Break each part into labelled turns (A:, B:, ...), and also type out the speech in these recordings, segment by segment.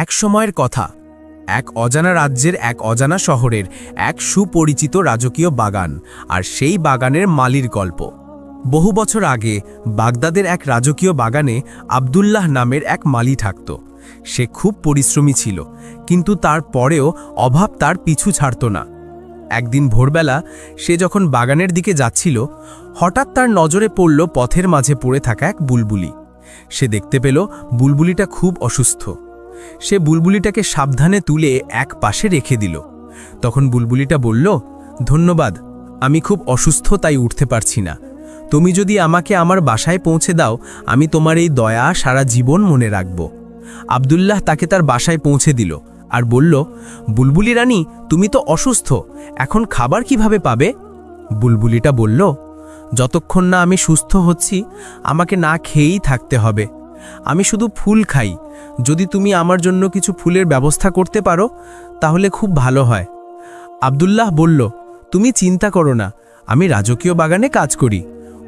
A: এক সময়ের কথা, এক অজানা রাজ্যের এক অজানা শহরের এক সুপরিচিত রাজকীয় বাগান, আর সেই বাগানের মালির গল্প। বহু বছর আগে বাগদাদের এক রাজকীয় বাগানে আব্দুল্লাহ নামের এক মালি থাকত। সে খুব পরিশ্রমী ছিল, কিন্তু তার পরেও অভাব তার পিছু ছাড়ত না। একদিন ভোরবেলা সে যখন বাগানের দিকে যাচ্ছিল, হঠাৎ তার নজরে পড়ল পথের মাঝে পড়ে থাকা এক বুলবুলি। সে দেখতে পেল বুলবুলিটা খুব অসুস্থ। সে বুলবুলিটাকে সাবধানে তুলে এক পাশে রেখে দিল। তখন বুলবুলিটা বলল, ধন্যবাদ, আমি খুব অসুস্থ, তাই উঠতে পারছি না। তুমি যদি আমাকে আমার বাসায় পৌঁছে দাও, আমি তোমার এই দয়া সারা জীবন মনে রাখব। আব্দুল্লাহ তাকে তার বাসায় পৌঁছে দিল আর বলল, বুলবুলি রানী, তুমি তো অসুস্থ, এখন খাবার কিভাবে পাবে? বুলবুলিটা বলল, যতক্ষণ না আমি সুস্থ হচ্ছি আমাকে না খেয়েই থাকতে হবে। আমি শুধু ফুল খাই। যদি তুমি আমার জন্য কিছু ফুলের ব্যবস্থা করতে পারো তাহলে খুব ভালো হয়। আব্দুল্লাহ বলল, তুমি চিন্তা করো না, আমি রাজকীয় বাগানে কাজ করি।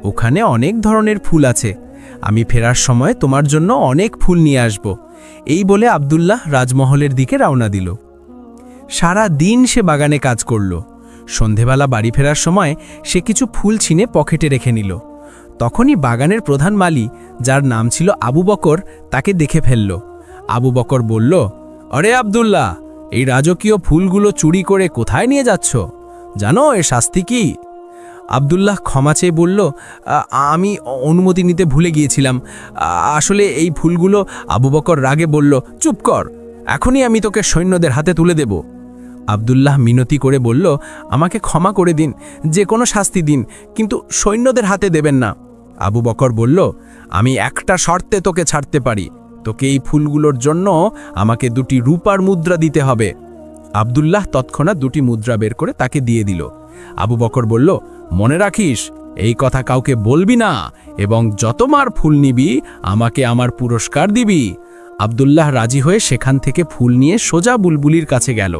A: ওখানে অনেক ধরনের ফুল আছে। আমি ফেরার সময় তোমার জন্য অনেক ফুল নিয়ে আসব। এই বলে আব্দুল্লাহ রাজমহলের দিকে রওনা দিল। সারা দিন সে বাগানে কাজ করল। সন্ধেবেলা বাড়ি ফেরার সময় সে কিছু ফুল ছিনে পকেটে রেখে নিল। তখনই বাগানের প্রধান মালি, যার নাম ছিল আবু বকর, তাকে দেখে ফেলল। আবু বকর বলল, আরে আব্দুল্লাহ, এই রাজকীয় ফুলগুলো চুরি করে কোথায় নিয়ে যাচ্ছ? জানো এর শাস্তি কি? আব্দুল্লাহ ক্ষমা চেয়ে বলল, আমি অনুমতি নিতে ভুলে গিয়েছিলাম। আসলে এই ফুলগুলো। আবু বকর রাগে বলল, চুপ কর, এখনই আমি তোকে সৈন্যদের হাতে তুলে দেব। আব্দুল্লাহ মিনতি করে বলল, আমাকে ক্ষমা করে দিন, যে কোনো শাস্তি দিন, কিন্তু সৈন্যদের হাতে দেবেন না। আবু বকর বলল, আমি একটা শর্তে তোকে ছাড়তে পারি। তোকে এই ফুলগুলোর জন্য আমাকে 2টি রূপার মুদ্রা দিতে হবে। আব্দুল্লাহ তৎক্ষণাৎ 2টি মুদ্রা বের করে তাকে দিয়ে দিল। আবু বকর বলল, মনে রাখিস, এই কথা কাউকে বলবি না, এবং যতবার ফুল নিবি আমাকে আমার পুরস্কার দিবি। আব্দুল্লাহ রাজি হয়ে সেখান থেকে ফুল নিয়ে সোজা বুলবুলির কাছে গেল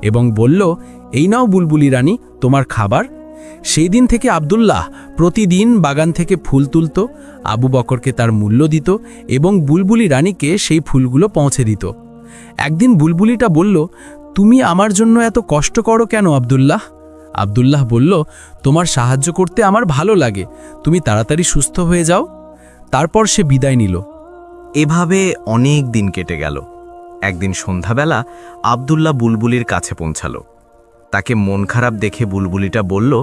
A: এবং বলল, এই নাও বুলবুলি রানী, তোমার খাবার। সেই দিন থেকে আব্দুল্লাহ প্রতিদিন বাগান থেকে ফুল তুলত, আবু বকরকে তার মূল্য দিত এবং বুলবুলি রানীকে সেই ফুলগুলো পৌঁছে দিত। একদিন বুলবুলিটা বলল, তুমি আমার জন্য এত কষ্ট করো কেন আব্দুল্লাহ? আব্দুল্লাহ বলল, তোমার সাহায্য করতে আমার ভালো লাগে, তুমি তাড়াতাড়ি সুস্থ হয়ে যাও। তারপর সে বিদায় নিল।
B: এভাবে অনেক দিন কেটে গেল। একদিন সন্ধ্যাবেলা আব্দুল্লাহ বুলবুলির কাছে পৌঁছাল। তাকে মন খারাপ দেখে বুলবুলিটা বলল,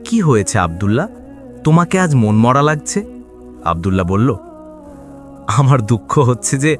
B: কি হয়েছে আব্দুল্লাহ, তোমাকে আজ মন মরা লাগছে? আব্দুল্লাহ বলল, আমার দুঃখ হচ্ছে যে